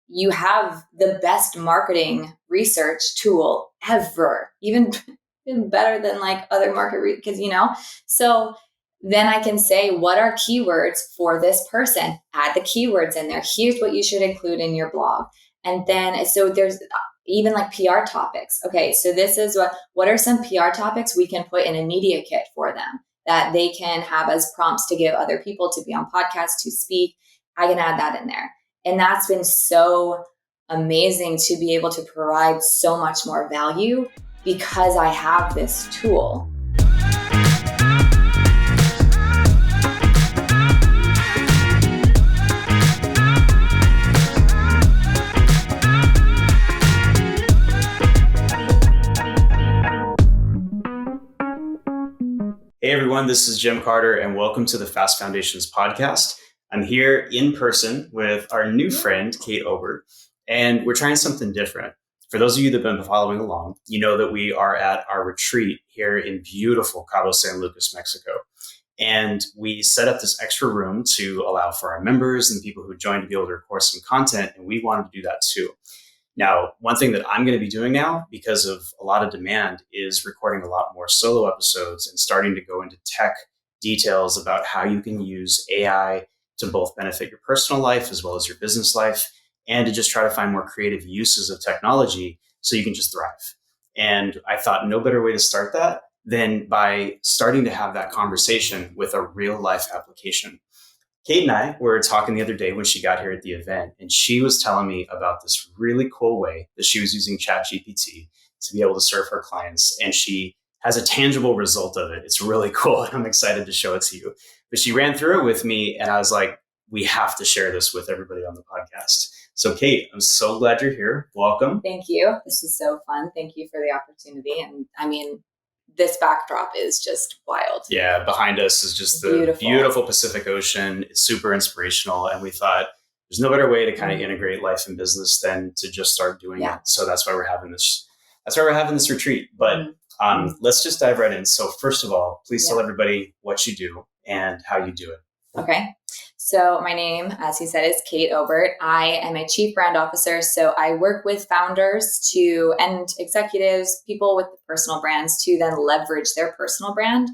you have the best marketing research tool ever, even better than like other market, because, so then I can say, what are keywords for this person? Add the keywords in there. Here's what you should include in your blog. And then, so there's even like PR topics. Okay, so this is what are some PR topics we can put in a media kit for them that they can have as prompts to give other people to be on podcasts, to speak. I can add that in there. And that's been so amazing to be able to provide so much more value because I have this tool. Hey everyone, this is Jim Carter and welcome to the Fast Foundations podcast. I'm here in person with our new friend, Kate Obert, and we're trying something different. For those of you that have been following along, you know that we are at our retreat here in beautiful Cabo San Lucas, Mexico. And we set up this extra room to allow for our members and people who joined to be able to record some content, and we wanted to do that too. Now, one thing that I'm going to be doing now, because of a lot of demand, is recording a lot more solo episodes and starting to go into tech details about how you can use AI to both benefit your personal life as well as your business life, and to just try to find more creative uses of technology so you can just thrive. And I thought no better way to start that than by starting to have that conversation with a real life application. Kate and I were talking the other day when she got here at the event, and she was telling me about this really cool way that she was using ChatGPT to be able to serve her clients. And she has a tangible result of it. It's really cool. And I'm excited to show it to you. But she ran through it with me, and I was like, we have to share this with everybody on the podcast. So Kate, I'm so glad you're here. Welcome. Thank you. This is so fun. Thank you for the opportunity. And I mean, this backdrop is just wild. Yeah, behind us is just the beautiful Pacific Ocean. It's super inspirational. And we thought there's no better way to kind of integrate life and business than to just start doing it. So that's why we're having this. That's why we're having this retreat. But let's just dive right in. So first of all, please tell everybody what you do and how you do it. Okay. So my name, as he said, is Kate Obert. I am a chief brand officer. So I work with founders and executives, people with personal brands, to then leverage their personal brand.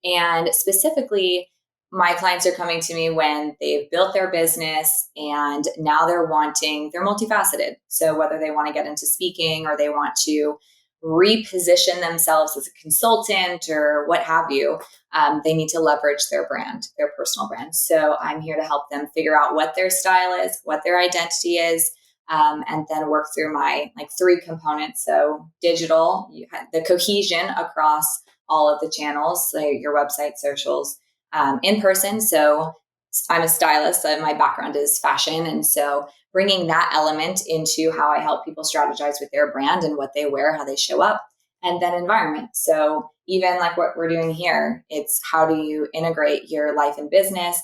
And specifically, my clients are coming to me when they've built their business and now they're multifaceted. So whether they want to get into speaking or they want to reposition themselves as a consultant or what have you, they need to leverage their brand, their personal brand. So I'm here to help them figure out what their style is, what their identity is, and then work through my three components. So digital, the cohesion across all of the channels, so your website, socials, in person. So I'm a stylist, so my background is fashion. And so bringing that element into how I help people strategize with their brand and what they wear, how they show up, and then environment. So even like what we're doing here, it's how do you integrate your life and business,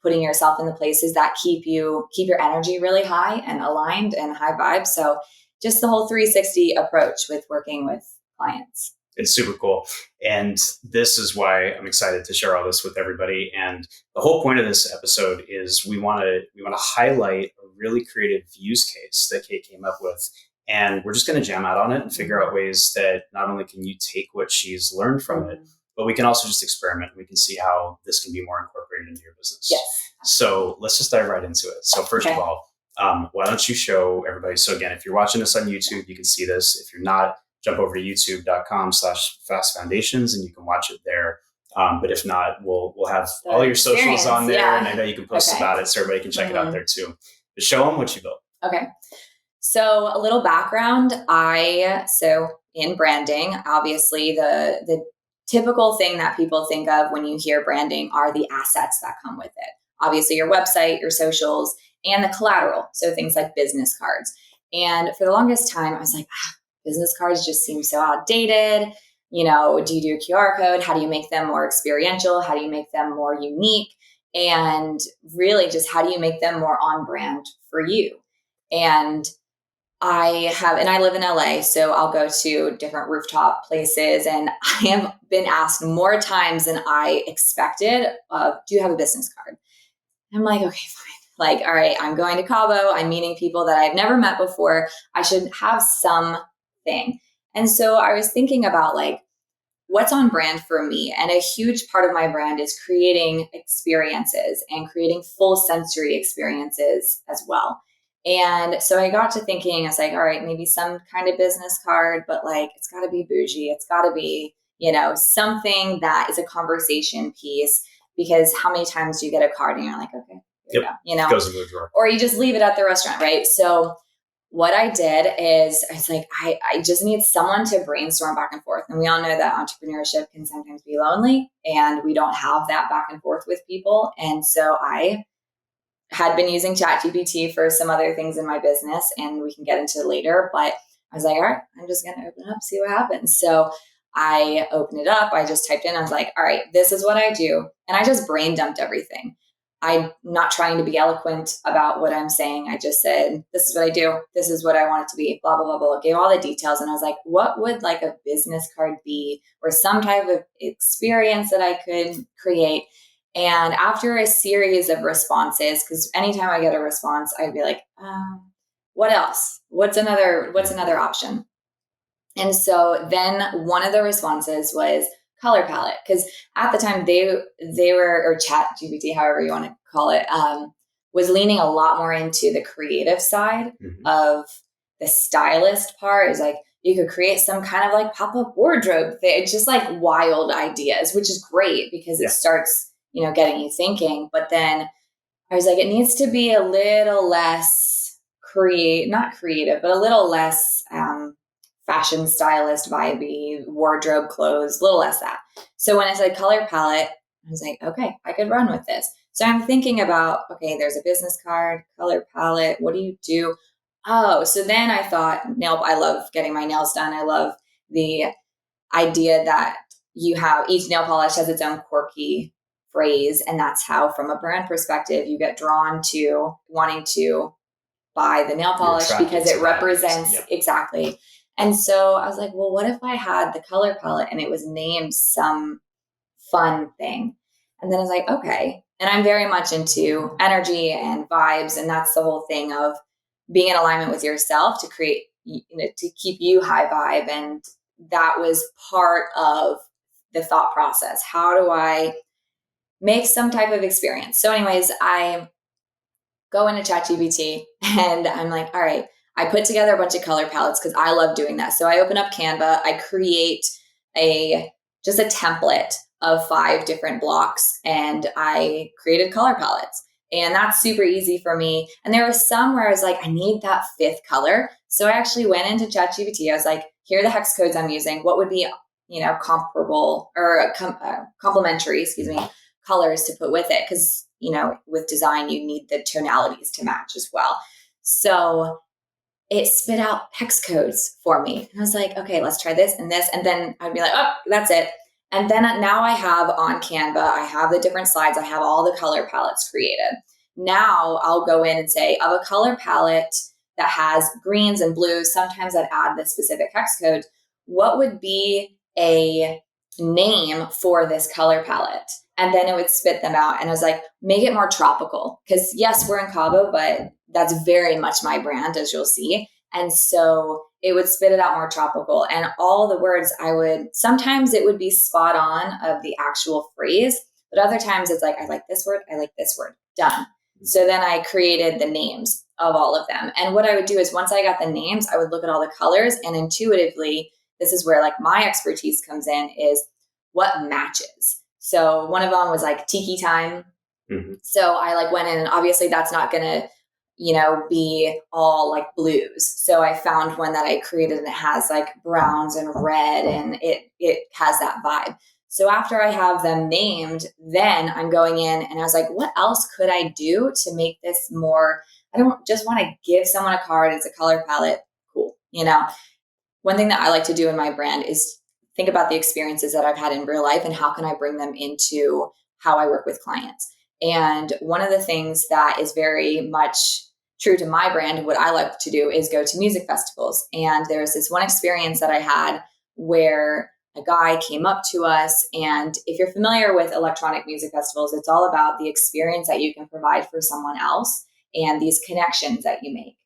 putting yourself in the places that keep your energy really high and aligned and high vibes. So just the whole 360 approach with working with clients. It's super cool. And this is why I'm excited to share all this with everybody. And the whole point of this episode is we want to highlight a really creative use case that Kate came up with. And we're just going to jam out on it and figure out ways that not only can you take what she's learned from it, but we can also just experiment. We can see how this can be more incorporated into your business. Yes. So let's just dive right into it. So first of all, why don't you show everybody? So again, if you're watching this on YouTube, you can see this. If you're not, jump over to youtube.com/fastfoundations and you can watch it there. But if not, we'll have all your socials on there. And I know you can post about it so everybody can check it out there too. But show them what you built. Okay. So a little background, so in branding, obviously the typical thing that people think of when you hear branding are the assets that come with it. Obviously your website, your socials, and the collateral. So things like business cards. And for the longest time, I was like, business cards just seem so outdated. Do you do a QR code? How do you make them more experiential? How do you make them more unique? And really just how do you make them more on brand for you? And I live in LA, so I'll go to different rooftop places, and I have been asked more times than I expected, do you have a business card? I'm like, okay, fine. Like, all right, I'm going to Cabo. I'm meeting people that I've never met before. I should have something. And so I was thinking about like, what's on brand for me? And a huge part of my brand is creating experiences and creating full sensory experiences as well. And so I got to thinking, I was like, all right, maybe some kind of business card, but like, it's got to be bougie. It's got to be, something that is a conversation piece, because how many times do you get a card and you're like, okay, here you go, goes into the drawer. or you just leave it at the restaurant, right? So what I did is I was like, I just need someone to brainstorm back and forth. And we all know that entrepreneurship can sometimes be lonely, and we don't have that back and forth with people. And so I had been using ChatGPT for some other things in my business, and we can get into it later. But I was like, all right, I'm just going to open it up, see what happens. So I opened it up. I just typed in, I was like, all right, this is what I do. And I just brain dumped everything. I'm not trying to be eloquent about what I'm saying. I just said, this is what I do. This is what I want it to be, blah, blah, blah, blah. Gave all the details. And I was like, what would like a business card be, or some type of experience that I could create? And after a series of responses, because anytime I get a response, I'd be like, what else? What's another option? And so then one of the responses was color palette, because at the time they were, or Chat GPT, however you want to call it, was leaning a lot more into the creative side of the stylist part. Is like, you could create some kind of like pop-up wardrobe thing. It's just like wild ideas, which is great because it starts, getting you thinking. But then I was like, it needs to be a little less not creative, but a little less fashion stylist vibey, wardrobe clothes, a little less that. So when I said color palette, I was like, okay, I could run with this. So I'm thinking about, okay, there's a business card, color palette. What do you do? Oh, so then I thought, I love getting my nails done. I love the idea that each nail polish has its own quirky phrase. And that's how, from a brand perspective, you get drawn to wanting to buy the nail polish because it represents exactly. And so I was like, well, what if I had the color palette and it was named some fun thing? And then I was like, okay. And I'm very much into energy and vibes. And that's the whole thing of being in alignment with yourself to create, to keep you high vibe. And that was part of the thought process. How do I make some type of experience? So anyways, I go into ChatGPT and I'm like, all right, I put together a bunch of color palettes because I love doing that. So I open up Canva, I create just a template of 5 different blocks, and I created color palettes. And that's super easy for me. And there was some where I was like, I need that 5th color. So I actually went into ChatGPT. I was like, here are the hex codes I'm using. What would be, comparable or complementary, colors to put with it? Because, with design, you need the tonalities to match as well. So it spit out hex codes for me. And I was like, okay, let's try this and this. And then I'd be like, oh, that's it. And then now I have on Canva, I have the different slides. I have all the color palettes created. Now I'll go in and say, of a color palette that has greens and blues, sometimes I'd add the specific hex code. What would be a name for this color palette? And then it would spit them out. And I was like, make it more tropical. Because yes, we're in Cabo, but that's very much my brand, as you'll see. And so it would spit it out more tropical. And all the words sometimes it would be spot on of the actual phrase, but other times it's like, I like this word, done. So then I created the names of all of them. And what I would do is once I got the names, I would look at all the colors, and intuitively, this is where like my expertise comes in, is what matches. So one of them was like tiki time. So I like went in, and obviously that's not going to, be all like blues. So I found one that I created and it has like browns and red, and it has that vibe. So after I have them named, then I'm going in and I was like, what else could I do to make this more, I don't just want to give someone a card. It's a color palette. Cool. One thing that I like to do in my brand is think about the experiences that I've had in real life and how can I bring them into how I work with clients. And one of the things that is very much true to my brand, what I like to do is go to music festivals. And there's this one experience that I had where a guy came up to us. And if you're familiar with electronic music festivals, it's all about the experience that you can provide for someone else and these connections that you make.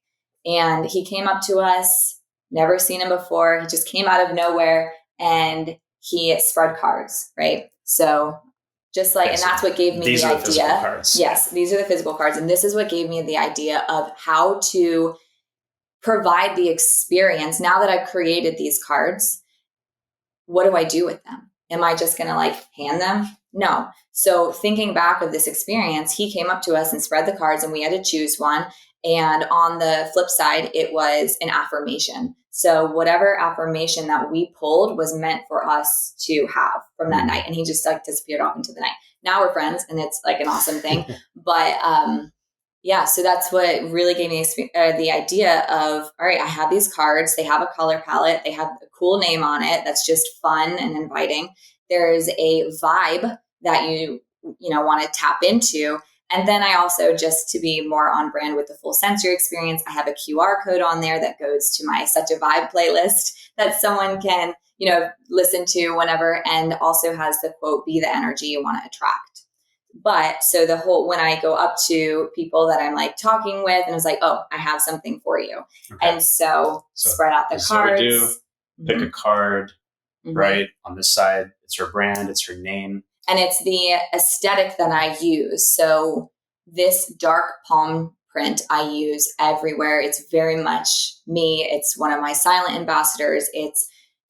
And he came up to us, never seen him before. He just came out of nowhere and he spread cards, right? So just like, and that's what gave me the idea. These are the physical cards. Yes, these are the physical cards. And this is what gave me the idea of how to provide the experience. Now that I've created these cards, what do I do with them? Am I just going to like hand them? No. So thinking back of this experience, he came up to us and spread the cards and we had to choose one. And on the flip side, it was an affirmation. So whatever affirmation that we pulled was meant for us to have from that night. And he just like disappeared off into the night. Now we're friends and it's like an awesome thing. But yeah, so that's what really gave me the idea of, all right, I have these cards. They have a color palette. They have a cool name on it that's just fun and inviting. There's a vibe that you want to tap into. And then I also, just to be more on brand with the full sensory experience, I have a QR code on there that goes to my Such a Vibe playlist that someone can, listen to whenever, and also has the quote, be the energy you want to attract. But so when I go up to people that I'm like talking with and it's like, oh, I have something for you. Okay. And so spread out the cards. Pick a card, right? On this side, it's her brand, it's her name. And it's the aesthetic that I use. So this dark palm print I use everywhere. It's very much me. It's one of my silent ambassadors. It's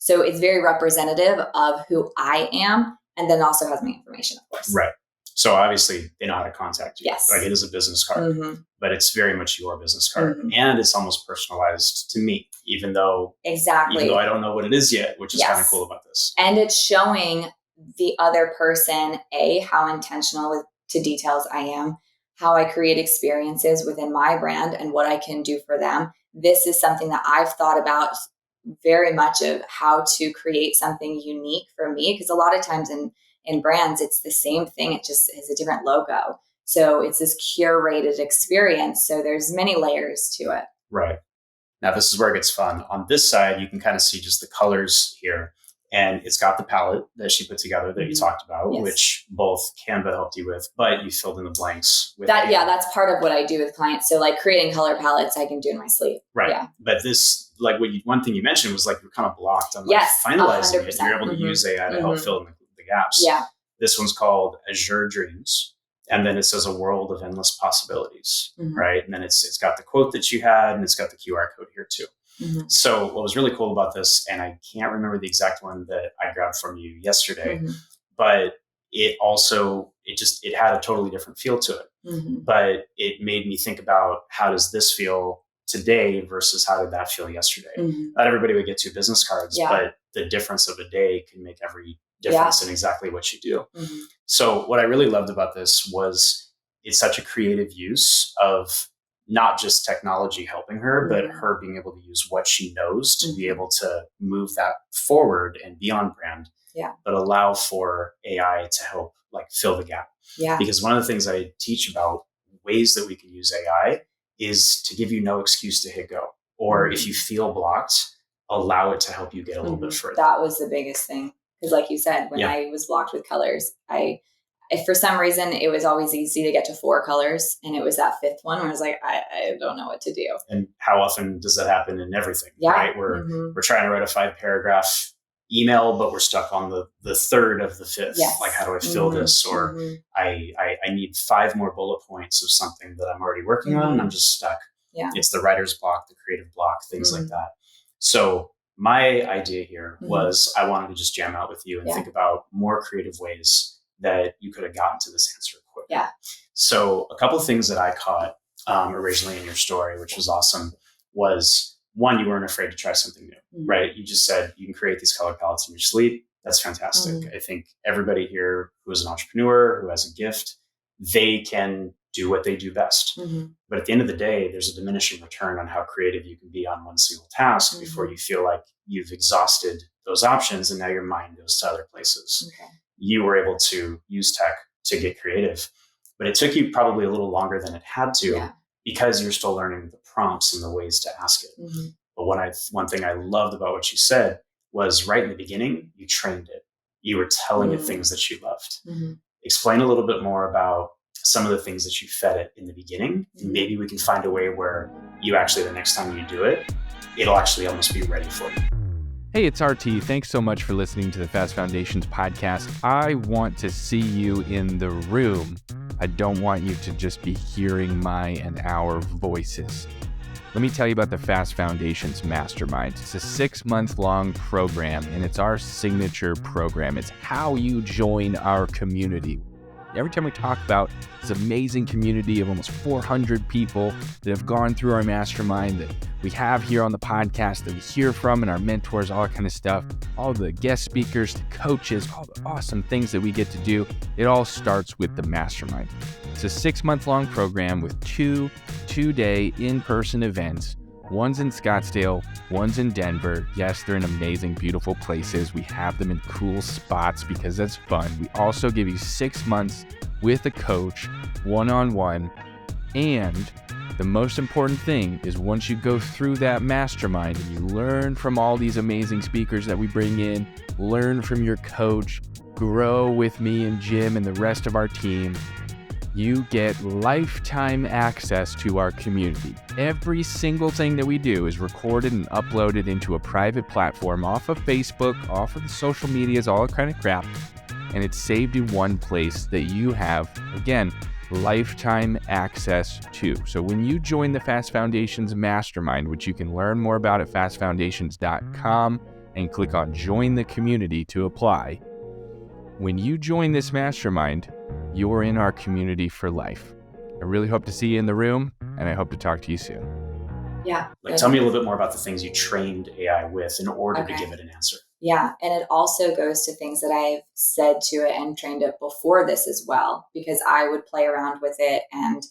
very representative of who I am, and then also has my information, of course. Right. So obviously they know how to contact you. Yes. Like it is a business card, but it's very much your business card. And it's almost personalized to me, even though I don't know what it is yet, which is kind of cool about this. And it's showing the other person, how intentional to details I am, how I create experiences within my brand and what I can do for them. This is something that I've thought about very much, of how to create something unique for me. Because a lot of times in brands, it's the same thing. It just has a different logo. So it's this curated experience. So there's many layers to it. Right. Now, this is where it gets fun. On this side, you can kind of see just the colors here. And it's got the palette that she put together that you talked about, which both Canva helped you with, but you filled in the blanks with that. Yeah, that's part of what I do with clients. So like creating color palettes, I can do in my sleep. Right. Yeah. But this, like one thing you mentioned was like you're kind of blocked on finalizing 100%. It. You're able to use AI to help fill in the gaps. Yeah. This one's called Azure Dreams. And then it says a world of endless possibilities, right? And then it's got the quote that you had, and it's got the QR code here too. So what was really cool about this, and I can't remember the exact one that I grabbed from you yesterday, but it had a totally different feel to it. But it made me think about, how does this feel today versus how did that feel yesterday? Not everybody would get 2 business cards, but the difference of a day can make every difference in exactly what you do. So what I really loved about this was it's such a creative use of not just technology helping her, but her being able to use what she knows to be able to move that forward and be on brand, but allow for AI to help like fill the gap. Yeah. Because one of the things I teach about ways that we can use AI is to give you no excuse to hit go. Or if you feel blocked, allow it to help you get a little bit further. That was the biggest thing. Because like you said, when I was blocked with colors, if for some reason it was always easy to get to 4 colors, and it was that 5th one where I was like, I don't know what to do. And how often does that happen in everything? Yeah. Right? We're trying to write a 5-paragraph email, but we're stuck on the 3rd of the 5th. Yes. Like, how do I fill this? Or I need 5 more bullet points of something that I'm already working on, and I'm just stuck. Yeah. It's the writer's block, the creative block, things like that. So my idea here was I wanted to just jam out with you and think about more creative ways that you could have gotten to this answer quicker. Yeah. So a couple of things that I caught originally in your story, which was awesome, was one, you weren't afraid to try something new, right? You just said you can create these color palettes in your sleep. That's fantastic. I think everybody here who is an entrepreneur, who has a gift, they can do what they do best. But at the end of the day, there's a diminishing return on how creative you can be on one single task before you feel like you've exhausted those options and now your mind goes to other places. Okay. You were able to use tech to get creative, but it took you probably a little longer than it had to because you're still learning the prompts and the ways to ask it. But one thing I loved about what you said was right in the beginning, you trained it. You were telling it things that you loved. Mm-hmm. Explain a little bit more about some of the things that you fed it in the beginning. And maybe we can find a way where you actually, the next time you do it, it'll actually almost be ready for you. Hey, it's RT. Thanks so much for listening to the Fast Foundations podcast. I want to see you in the room. I don't want you to just be hearing my and our voices. Let me tell you about the Fast Foundations Mastermind. It's a 6-month-long program, and it's our signature program. It's how you join our community. Every time we talk about this amazing community of almost 400 people that have gone through our mastermind that we have here on the podcast that we hear from, and our mentors, all that kind of stuff, all the guest speakers, the coaches, all the awesome things that we get to do, it all starts with the mastermind. It's a 6-month-long program with two-day in-person events. One's in Scottsdale, one's in Denver. Yes, they're in amazing, beautiful places. We have them in cool spots because that's fun. We also give you 6 months with a coach, one-on-one. And the most important thing is once you go through that mastermind and you learn from all these amazing speakers that we bring in, learn from your coach, grow with me and Jim and the rest of our team, you get lifetime access to our community. Every single thing that we do is recorded and uploaded into a private platform off of Facebook, off of the social medias, all that kind of crap. And it's saved in one place that you have, again, lifetime access to. So when you join the Fast Foundations Mastermind, which you can learn more about at fastfoundations.com and click on Join the Community to apply. When you join this mastermind, you're in our community for life. I really hope to see you in the room, and I hope to talk to you soon. Yeah. Tell me a little bit more about the things you trained AI with in order to give it an answer. Yeah. And it also goes to things that I've said to it and trained it before this as well, because I would play around with it. And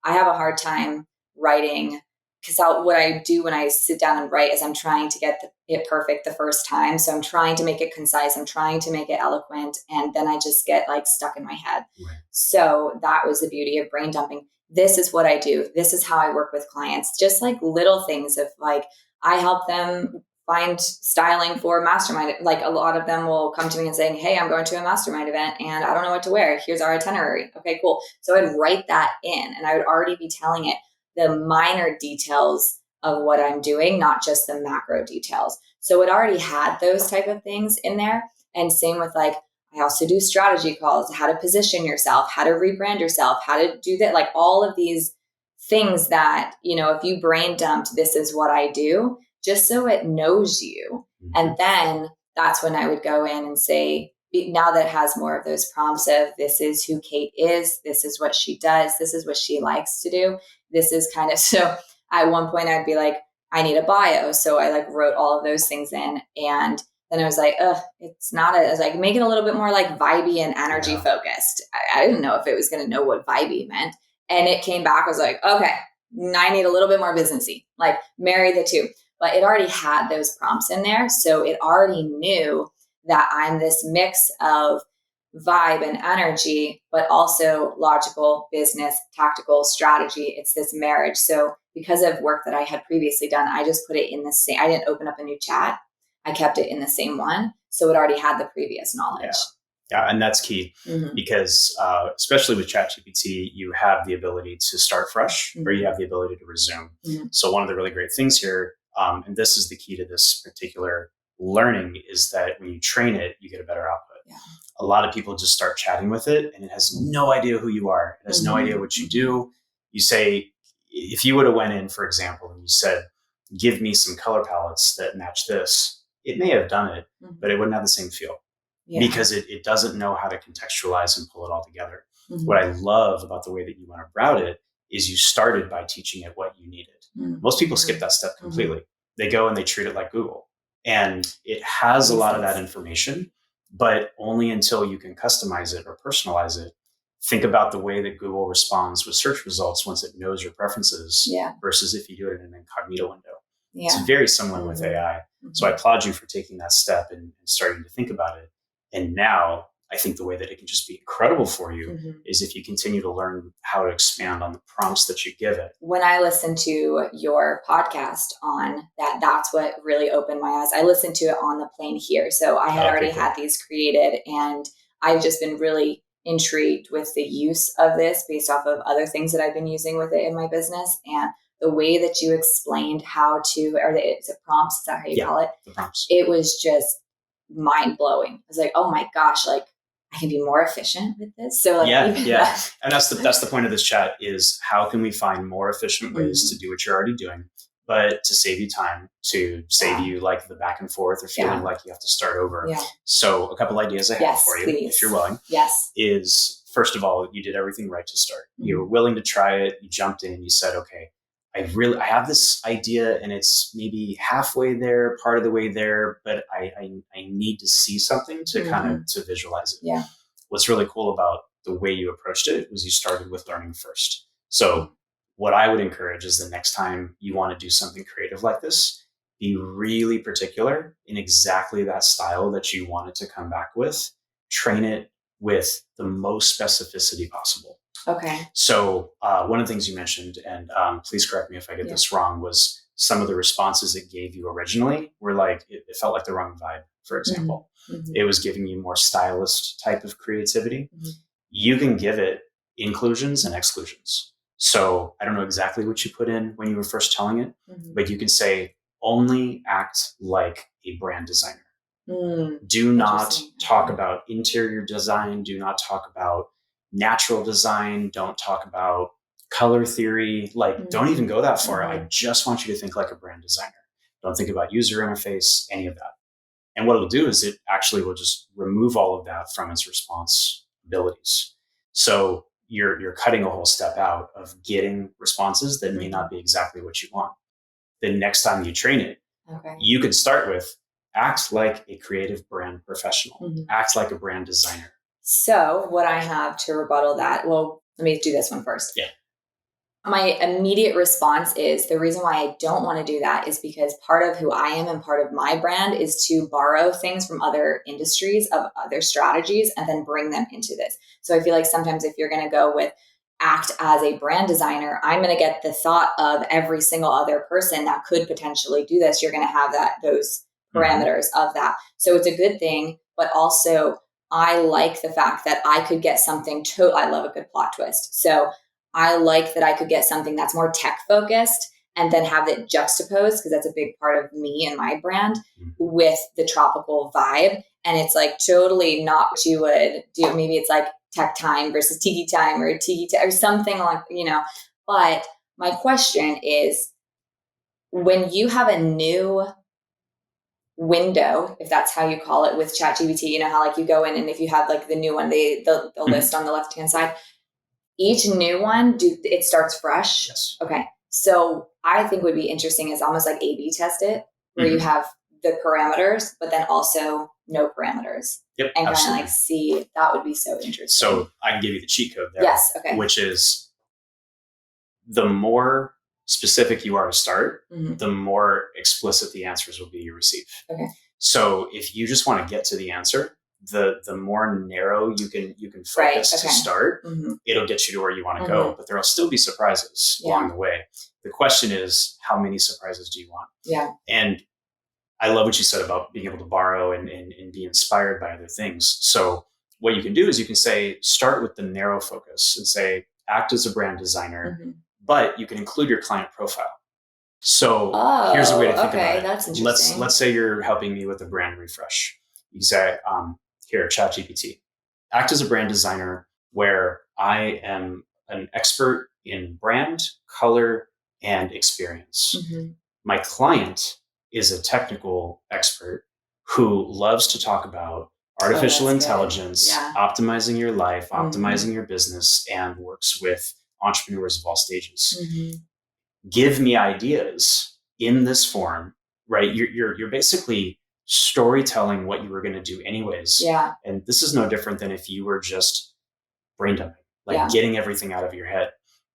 I have a hard time writing, because what I do when I sit down and write is I'm trying to get it perfect the first time. So I'm trying to make it concise. I'm trying to make it eloquent. And then I just get stuck in my head. Right. So that was the beauty of brain dumping. This is what I do. This is how I work with clients. Just little things of I help them find styling for mastermind. A lot of them will come to me and saying, hey, I'm going to a mastermind event and I don't know what to wear. Here's our itinerary. Okay, cool. So I'd write that in and I would already be telling it the minor details of what I'm doing, not just the macro details. So it already had those type of things in there. And same with I also do strategy calls, how to position yourself, how to rebrand yourself, how to do that, all of these things that, if you brain dumped, this is what I do, just so it knows you. Mm-hmm. And then that's when I would go in and say, now that it has more of those prompts of this is who Kate is, this is what she does, this is what she likes to do. This is kind of, so at one point I'd be I need a bio. So I wrote all of those things in. And then I was it's not I was make it a little bit more vibey and energy focused. I didn't know if it was going to know what vibey meant. And it came back, I was okay, I need a little bit more businessy, marry the two. But it already had those prompts in there. So it already knew that I'm this mix of vibe and energy, but also logical, business, tactical, strategy. It's this marriage. So because of work that I had previously done, I just put it in the same, I didn't open up a new chat. I kept it in the same one. So it already had the previous knowledge. Yeah, and that's key because especially with ChatGPT, you have the ability to start fresh or you have the ability to resume. So one of the really great things here, and this is the key to this particular learning, is that when you train it, you get a better output. Yeah. A lot of people just start chatting with it and it has no idea who you are. It has no idea what you do. You say, if you would have went in, for example, and you said, give me some color palettes that match this, it may have done it, but it wouldn't have the same feel because it doesn't know how to contextualize and pull it all together. What I love about the way that you went about it is you started by teaching it what you needed. Most people skip that step completely. They go and they treat it like Google. And it has a lot of that information, but only until you can customize it or personalize it. Think about the way that Google responds with search results once it knows your preferences versus if you do it in an incognito window. Yeah. It's very similar with AI. So I applaud you for taking that step and starting to think about it. And now I think the way that it can just be incredible for you Mm-hmm. is if you continue to learn how to expand on the prompts that you give it. When I listened to your podcast on that, that's what really opened my eyes. I listened to it on the plane here. So I had already had these created, and I've just been really intrigued with the use of this based off of other things that I've been using with it in my business. And the way that you explained how to, is it prompts? Is that how you call it? The prompts. It was just mind blowing. I was like, oh my gosh, like I can be more efficient with this. So like, And that's the point of this chat is how can we find more efficient ways to do what you're already doing, but to save you time, to save you like the back and forth or feeling like you have to start over. Yeah. So a couple ideas I have for you, if you're willing, is first of all, you did everything right to start. Mm-hmm. You were willing to try it. You jumped in. You said, okay, I have this idea and it's maybe halfway there, part of the way there, but I need to see something to kind of to visualize it. Yeah. What's really cool about the way you approached it was you started with learning first. So what I would encourage is the next time you want to do something creative like this, be really particular in exactly that style that you want it to come back with. Train it with the most specificity possible. Okay. So one of the things you mentioned, and please correct me if I get this wrong, was some of the responses it gave you originally were like, it felt like the wrong vibe, for example. Mm-hmm. It was giving you more stylist type of creativity. Mm-hmm. You can give it inclusions and exclusions. So I don't know exactly what you put in when you were first telling it, but you can say, only act like a brand designer. Do not talk about interior design. Do not talk about natural design. Don't talk about color theory. Like, don't even go that far. I just want you to think like a brand designer. Don't think about user interface, any of that. And what it'll do is it actually will just remove all of that from its responsibilities. So you're cutting a whole step out of getting responses that may not be exactly what you want. The next time you train it, you could start with act like a creative brand professional, act like a brand designer. So what I have to rebuttal that, well, let me do this one first. Yeah. My immediate response is the reason why I don't want to do that is because part of who I am and part of my brand is to borrow things from other industries of other strategies and then bring them into this. So I feel like sometimes if you're going to go with act as a brand designer, I'm going to get the thought of every single other person that could potentially do this. You're going to have those parameters of that. So it's a good thing, but also I like the fact that I could get something I love a good plot twist. So I like that I could get something that's more tech focused and then have it juxtaposed, because that's a big part of me and my brand, with the tropical vibe. And it's like totally not what you would do. Maybe it's like tech time versus tiki time or tiki or something like, but my question is, when you have a new window, if that's how you call it with ChatGPT, you know how like you go in and if you have like the new one, the list on the left-hand side, each new one, it starts fresh. Yes. Okay. So I think would be interesting is almost like A/B test it, where you have the parameters, but then also no parameters. Yep. And kind of like see, that would be so interesting. So I can give you the cheat code there. Yes. Okay. Which is the more specific you are to start, the more explicit the answers will be you receive. Okay. So if you just want to get to the answer, the more narrow you can focus to start, it'll get you to where you want to go. But there'll still be surprises along the way. The question is, how many surprises do you want? Yeah. And I love what you said about being able to borrow and be inspired by other things. So what you can do is you can say, start with the narrow focus and say, act as a brand designer, but you can include your client profile. So here's a way to think about it. That's interesting. Let's say you're helping me with a brand refresh. You say, here, ChatGPT, act as a brand designer where I am an expert in brand, color, and experience. My client is a technical expert who loves to talk about artificial intelligence, optimizing your life, optimizing your business, and works with entrepreneurs of all stages. Give me ideas in this form, right? You're basically storytelling what you were going to do anyways. Yeah. And this is no different than if you were just brain dumping, like getting everything out of your head.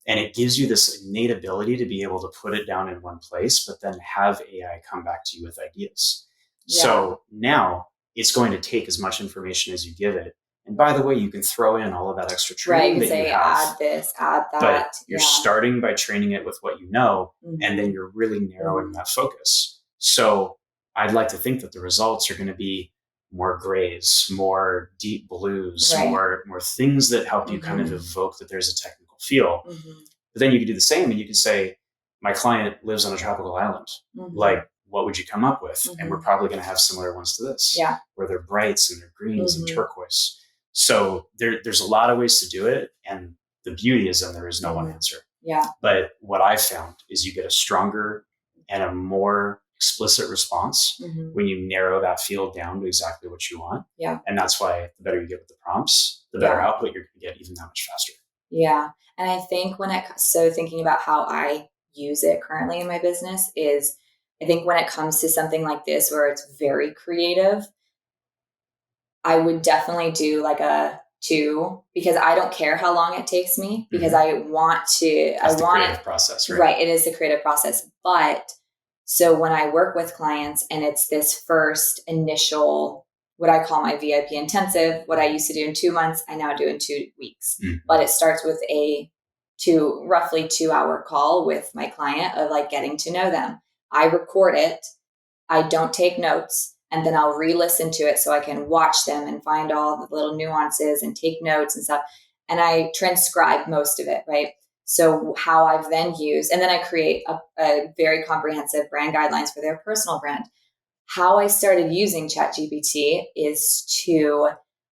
And it gives you this innate ability to be able to put it down in one place, but then have AI come back to you with ideas. So now it's going to take as much information as you give it And by the way, you can throw in all of that extra Right. training You that can say, you have. add this, add that. But you're starting by training it with what you know, and then you're really narrowing that focus. So I'd like to think that the results are going to be more grays, more deep blues, more things that help you kind of evoke that there's a technical feel. But then you can do the same, and you can say, my client lives on a tropical island. Like, what would you come up with? And we're probably going to have similar ones to this, where they're brights and they're greens and turquoise. So there's a lot of ways to do it. And the beauty is then there is no one answer. Yeah. But what I found is you get a stronger and a more explicit response when you narrow that field down to exactly what you want. Yeah. And that's why the better you get with the prompts, the better output you're going to get even that much faster. Yeah. And I think thinking about how I use it currently in my business is, I think when it comes to something like this, where it's very creative, I would definitely do like a 2, because I don't care how long it takes me, because I want to, That's the creative process, right? Right. It is the creative process. But so when I work with clients and it's this first initial, what I call my VIP intensive, what I used to do in 2 months, I now do in 2 weeks. But it starts with a roughly 2-hour call with my client of like getting to know them. I record it. I don't take notes. And then I'll re-listen to it so I can watch them and find all the little nuances and take notes and stuff. And I transcribe most of it, right? So how I've then used, and then I create a very comprehensive brand guidelines for their personal brand. How I started using ChatGPT is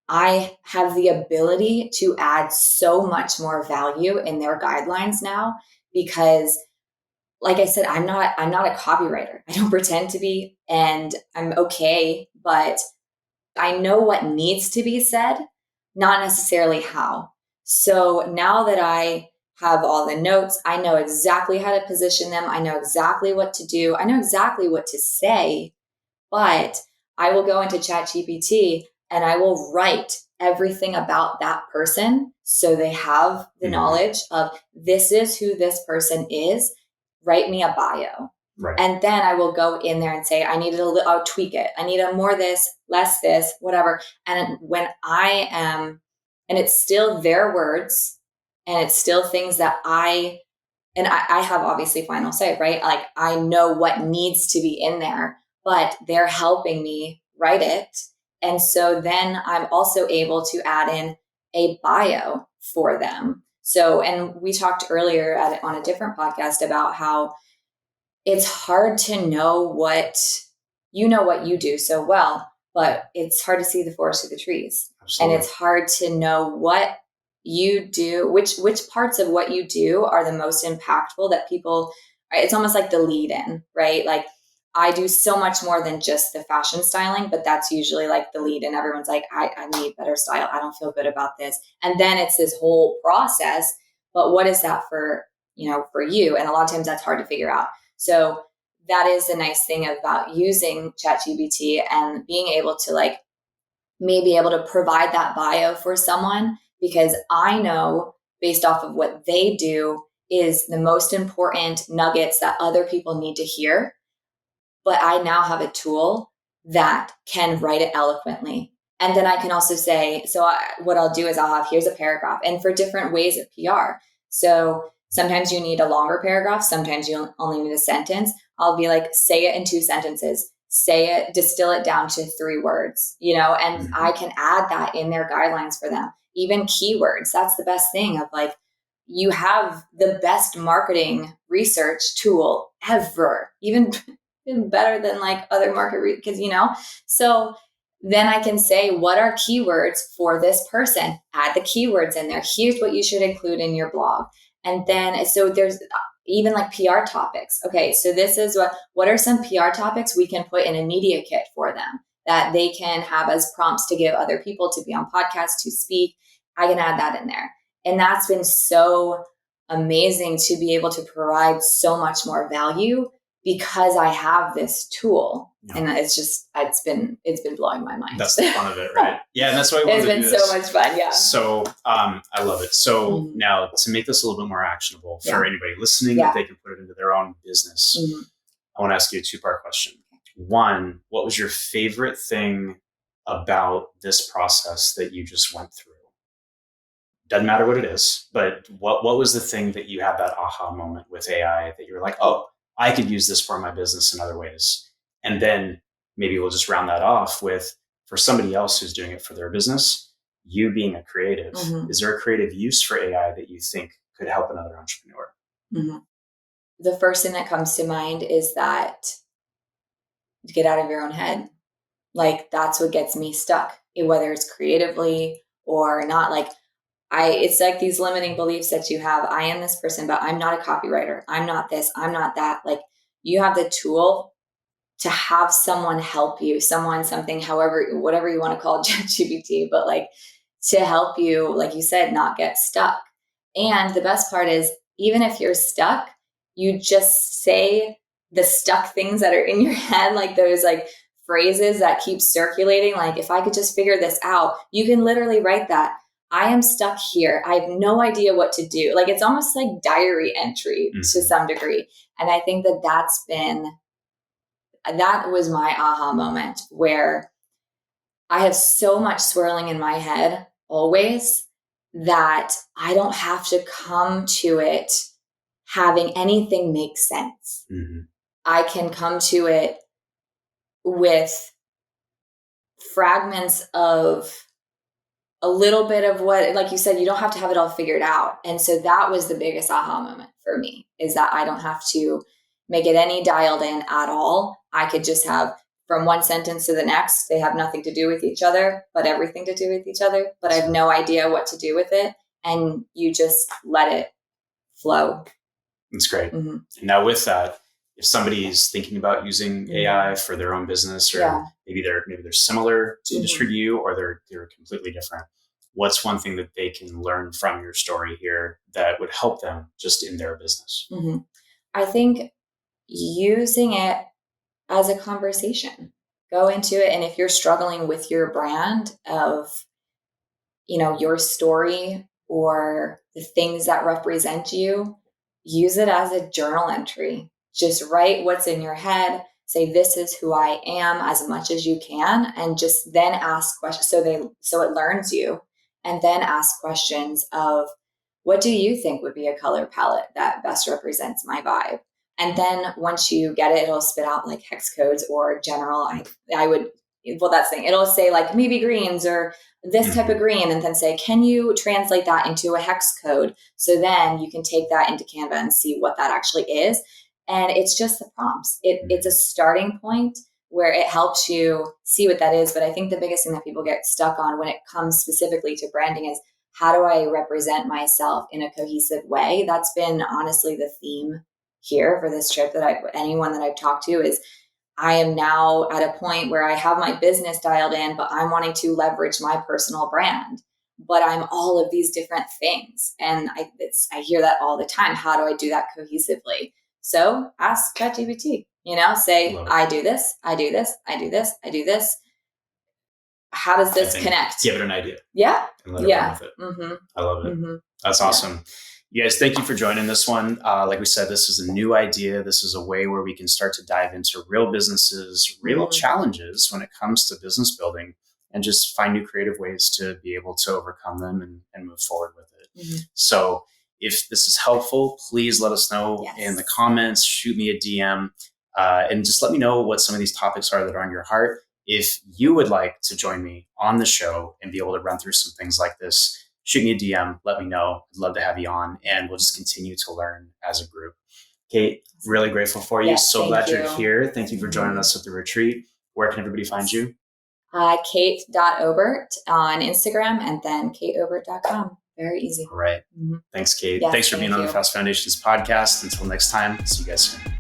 I have the ability to add so much more value in their guidelines now, because like I said, I'm not a copywriter. I don't pretend to be, and I'm okay, but I know what needs to be said, not necessarily how. So now that I have all the notes, I know exactly how to position them. I know exactly what to do. I know exactly what to say, but I will go into ChatGPT and I will write everything about that person. So they have the knowledge of, this is who this person is. Write me a bio. Right. And then I will go in there and say, I'll tweak it. I need a more this, less this, whatever. And when and it's still their words, and it's still things that I have obviously final say, right? Like, I know what needs to be in there, but they're helping me write it. And so then I'm also able to add in a bio for them. So, and we talked earlier on a different podcast about how it's hard to know what you do so well, but it's hard to see the forest through the trees. Absolutely. And it's hard to know what you do, which parts of what you do are the most impactful that people, it's almost like the lead in, right? Like, I do so much more than just the fashion styling, but that's usually like the lead, and everyone's like, I need better style. I don't feel good about this. And then it's this whole process, but what is that for you? And a lot of times that's hard to figure out. So that is the nice thing about using ChatGPT and being able to maybe able to provide that bio for someone, because I know based off of what they do is the most important nuggets that other people need to hear. But I now have a tool that can write it eloquently. And then I can also say, what I'll do is here's a paragraph, and for different ways of PR. So sometimes you need a longer paragraph. Sometimes you only need a sentence. I'll be like, say it in 2 sentences, distill it down to 3 words, and I can add that in their guidelines for them. Even keywords. That's the best thing of you have the best marketing research tool ever, even better than other market because so then I can say, what are keywords for this person? Add the keywords in there. Here's what you should include in your blog. And then so there's even PR topics. Okay, so this is what are some PR topics we can put in a media kit for them that they can have as prompts to give other people to be on podcasts, to speak. I can add that in there. And that's been so amazing to be able to provide so much more value because I have this tool. Yeah. And it's been blowing my mind. That's the fun of it, right? Yeah, and that's why it's been so much fun. Yeah. So I love it. So now to make this a little bit more actionable for anybody listening, that they can put it into their own business. I want to ask you a 2-part question. 1, what was your favorite thing about this process that you just went through? Doesn't matter what it is, but what was the thing that you had that aha moment with AI that you were like, oh, I could use this for my business in other ways? And then maybe we'll just round that off with, for somebody else who's doing it for their business, you being a creative, is there a creative use for AI that you think could help another entrepreneur? The first thing that comes to mind is that get out of your own head. Like, that's what gets me stuck, whether it's creatively or not. Like, it's like these limiting beliefs that you have. I am this person, but I'm not a copywriter. I'm not this. I'm not that. Like, you have the tool to have someone help you, something, however, whatever you want to call ChatGPT, but like to help you, like you said, not get stuck. And the best part is, even if you're stuck, you just say the stuck things that are in your head, like those like phrases that keep circulating. Like, if I could just figure this out, you can literally write that. I am stuck here. I have no idea what to do. Like, it's almost like diary entry to some degree. And I think that was my aha moment, where I have so much swirling in my head always that I don't have to come to it having anything make sense. I can come to it with fragments of a little bit of what, like you said, you don't have to have it all figured out. And so that was the biggest aha moment for me, is that I don't have to make it any dialed in at all. I could just have, from one sentence to the next, they have nothing to do with each other, but everything to do with each other. But I have no idea what to do with it. And you just let it flow. That's great. Now with that, if somebody's thinking about using AI for their own business, or maybe they're similar to industry to you, or they're completely different, what's one thing that they can learn from your story here that would help them just in their business? I think using it as a conversation. Go into it. And if you're struggling with your brand of, your story or the things that represent you, use it as a journal entry. Just write what's in your head. Say, this is who I am, as much as you can. And just then ask questions. So it learns you. And then ask questions of, what do you think would be a color palette that best represents my vibe? And then once you get it, it'll spit out like hex codes or general. That's the thing. It'll say like maybe greens or this type of green, and then say, can you translate that into a hex code? So then you can take that into Canva and see what that actually is. And it's just the prompts. It's a starting point where it helps you see what that is. But I think the biggest thing that people get stuck on when it comes specifically to branding is, how do I represent myself in a cohesive way? That's been honestly the theme here for this trip, anyone that I've talked to, is I am now at a point where I have my business dialed in, but I'm wanting to leverage my personal brand. But I'm all of these different things. And I hear that all the time. How do I do that cohesively? So ask ChatGPT, say, I do this, I do this, I do this, I do this. How does this connect? Give it an idea. Yeah. And let it run with it. I love it. That's awesome. You guys, thank you for joining this one. Like we said, this is a new idea. This is a way where we can start to dive into real businesses, real challenges when it comes to business building, and just find new creative ways to be able to overcome them and move forward with it. So if this is helpful, please let us know in the comments, shoot me a DM, and just let me know what some of these topics are that are on your heart. If you would like to join me on the show and be able to run through some things like this, shoot me a DM, let me know. I'd love to have you on, and we'll just continue to learn as a group. Kate, really grateful for you. So glad you're here. Thank you for joining us at the retreat. Where can everybody find you? Kate.Obert on Instagram, and then kateobert.com. Very easy. All right. Thanks, Kate. Thanks for being on the Fast Foundations podcast. Until next time, see you guys soon.